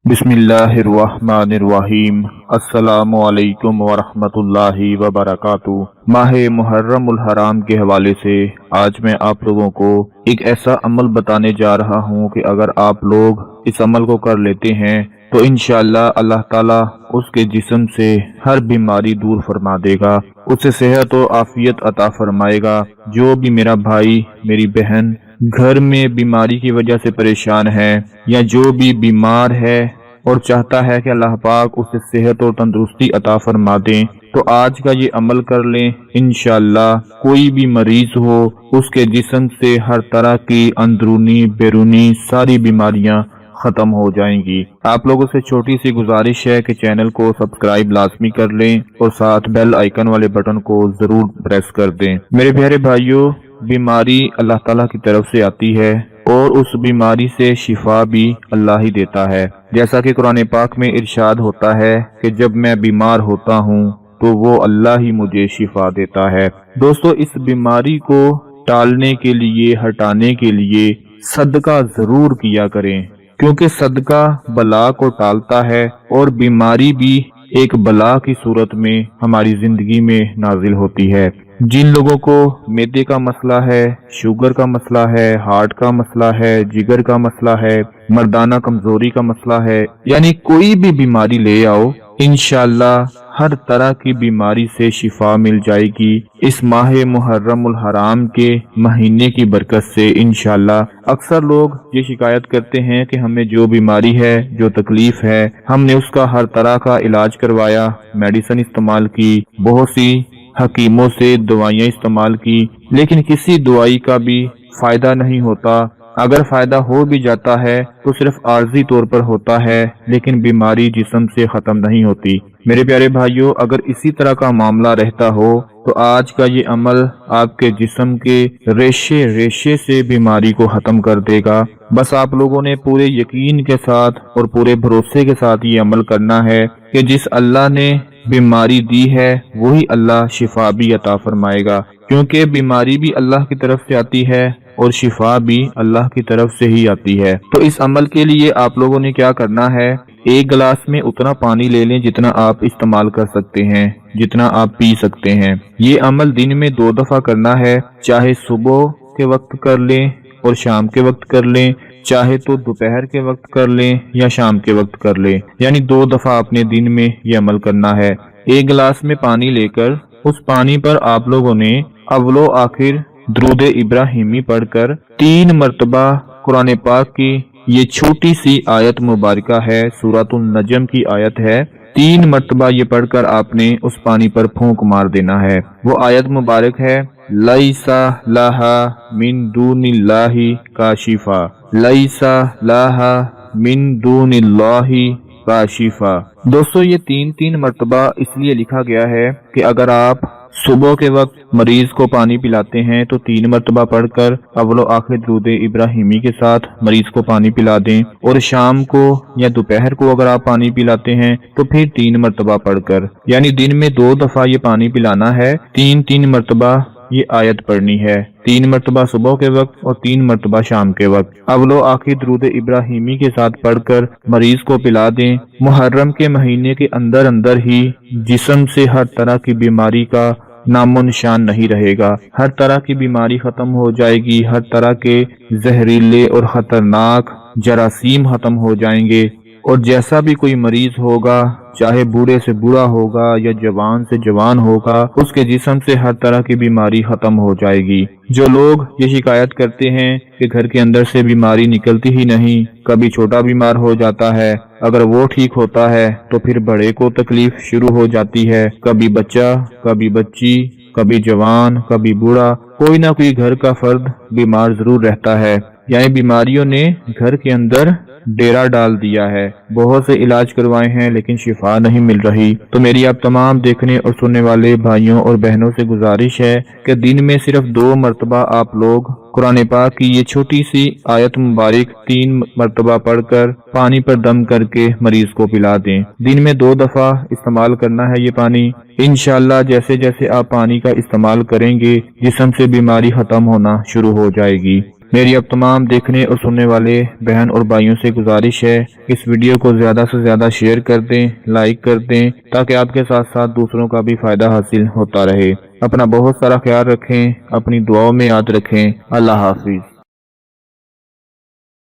बिस्मिल्लाहिर्रहमानिर्रहीम। अस्सलामु अलैकुम वरहमतुल्लाहि वबरकातुह। माह मुहर्रम उल हराम के हवाले से आज मैं आप लोगों को एक ऐसा अमल बताने जा रहा हूँ कि अगर आप लोग इस अमल को कर लेते हैं तो इंशाअल्लाह अल्लाह ताला उसके जिस्म से हर बीमारी दूर फरमा देगा, उसे सेहत और आफियत अता फरमाएगा। जो भी मेरा भाई मेरी बहन घर में बीमारी की वजह से परेशान है या जो भी बीमार है और चाहता है कि अल्लाह पाक उसे सेहत और तंदुरुस्ती अता फरमा दें, तो आज का ये अमल कर लें। इंशाअल्लाह कोई भी मरीज हो उसके जिस्म से हर तरह की अंदरूनी बैरूनी सारी बीमारियां खत्म हो जाएंगी। आप लोगों से छोटी सी गुजारिश है कि चैनल को सब्सक्राइब लाजमी कर लें और साथ बेल आइकन वाले बटन को जरूर प्रेस कर दें। मेरे प्यारे भाइयों, बीमारी अल्लाह ताला की तरफ से आती है और उस बीमारी से शिफा भी अल्लाह ही देता है। जैसा कि कुरान पाक में इरशाद होता है कि जब मैं बीमार होता हूँ तो वो अल्लाह ही मुझे शिफा देता है। दोस्तों, इस बीमारी को टालने के लिए, हटाने के लिए सदका जरूर किया करें, क्योंकि सदका बला को टालता है और बीमारी भी एक बला की सूरत में हमारी जिंदगी में नाजिल होती है। जिन लोगों को मैदे का मसला है, शुगर का मसला है, हार्ट का मसला है, जिगर का मसला है, मर्दाना कमजोरी का मसला है, यानी कोई भी बीमारी ले आओ, इंशाअल्लाह हर तरह की बीमारी से शिफा मिल जाएगी इस माह मुहर्रम उल हराम के महीने की बरकत से इंशाअल्लाह। अक्सर लोग ये शिकायत करते हैं कि हमें जो बीमारी है, जो तकलीफ है, हमने उसका हर तरह का इलाज करवाया, मेडिसिन इस्तेमाल की, बहुत सी हकीमों से दवाइयाँ इस्तेमाल की, लेकिन किसी दवाई का भी फायदा नहीं होता। अगर फायदा हो भी जाता है तो सिर्फ आर्जी तौर पर होता है, लेकिन बीमारी जिस्म से खत्म नहीं होती। मेरे प्यारे भाइयों, अगर इसी तरह का मामला रहता हो तो आज का ये अमल आपके जिस्म के रेशे रेशे से बीमारी को खत्म कर देगा। बस आप लोगों ने पूरे यकीन के साथ और पूरे भरोसे के साथ ये अमल करना है कि जिस अल्लाह ने बीमारी दी है वही अल्लाह शिफा भी अता फरमाएगा, क्योंकि बीमारी भी अल्लाह की तरफ से आती है और शिफा भी अल्लाह की तरफ से ही आती है। तो इस अमल के लिए आप लोगों ने क्या करना है, एक गिलास में उतना पानी ले लें जितना आप इस्तेमाल कर सकते हैं, जितना आप पी सकते हैं। ये अमल दिन में 2 दफा करना है, चाहे सुबह के वक्त कर लें और शाम के वक्त कर लें, चाहे तो दोपहर के वक्त कर लें या शाम के वक्त कर लें, यानी 2 दफा आपने दिन में ये अमल करना है। एक गिलास में पानी लेकर उस पानी पर आप लोगों ने अव्वलो आखिर दुरूद इब्राहिमी पढ़कर 3 मरतबा कुरान पाक की ये छोटी सी आयत मुबारका है, सूरतुन नजम की आयत है, 3 मरतबा ये पढ़कर आपने उस पानी पर फूंक मार देना है। वो आयत मुबारक है, लैसा लहा मिन दूनिल्लाहि काशिफा, लैसा लहा मिन दूनिल्लाहि काशिफा। दोस्तों, ये 3 मरतबा इसलिए लिखा गया है कि अगर आप सुबह के वक्त मरीज को पानी पिलाते हैं तो 3 मरतबा पढ़कर अव्वलो आखिर दुरूद इब्राहिमी के साथ मरीज को पानी पिला दें, और शाम को या दोपहर को अगर आप पानी पिलाते हैं तो फिर 3 मरतबा पढ़कर, यानी दिन में 2 दफा ये पानी पिलाना है, 3 मरतबा ये आयत पढ़नी है, 3 मरतबा सुबह के वक्त और 3 मरतबा शाम के वक्त। अव्वलो आखिर दुरूद इब्राहिमी के साथ पढ़कर मरीज को पिला दें। मुहर्रम के महीने के अंदर अंदर ही जिस्म से हर तरह की बीमारी का नामो निशान नहीं रहेगा, हर तरह की बीमारी खत्म हो जाएगी, हर तरह के जहरीले और खतरनाक जरासीम खत्म हो जाएंगे, और जैसा भी कोई मरीज होगा, चाहे बूढ़े से बूढ़ा होगा या जवान से जवान होगा, उसके जिस्म से हर तरह की बीमारी खत्म हो जाएगी। जो लोग ये शिकायत करते हैं कि घर के अंदर से बीमारी निकलती ही नहीं, कभी छोटा बीमार हो जाता है, अगर वो ठीक होता है तो फिर बड़े को तकलीफ शुरू हो जाती है, कभी बच्चा, कभी बच्ची, कभी जवान, कभी बूढ़ा, कोई ना कोई घर का फर्द बीमार जरूर रहता है, यानी बीमारियों ने घर के अंदर डेरा डाल दिया है। बहुत से इलाज करवाए हैं लेकिन शिफा नहीं मिल रही। तो मेरी आप तमाम देखने और सुनने वाले भाइयों और बहनों से गुजारिश है कि दिन में सिर्फ 2 मरतबा आप लोग कुरान पाक की ये छोटी सी आयत मुबारक 3 मरतबा पढ़कर पानी पर दम करके मरीज को पिला दें। दिन में 2 दफा इस्तेमाल करना है ये पानी। इंशाअल्लाह जैसे जैसे आप पानी का इस्तेमाल करेंगे जिस्म से बीमारी खत्म होना शुरू हो जाएगी। میری اب تمام دیکھنے اور سننے والے بہن اور بھائیوں سے گزارش ہے، اس ویڈیو کو زیادہ سے زیادہ شیئر کر دیں، لائک کر دیں، تاکہ آپ کے ساتھ ساتھ دوسروں کا بھی فائدہ حاصل ہوتا رہے۔ اپنا بہت سارا خیال رکھیں، اپنی دعاؤں میں یاد رکھیں۔ اللہ حافظ۔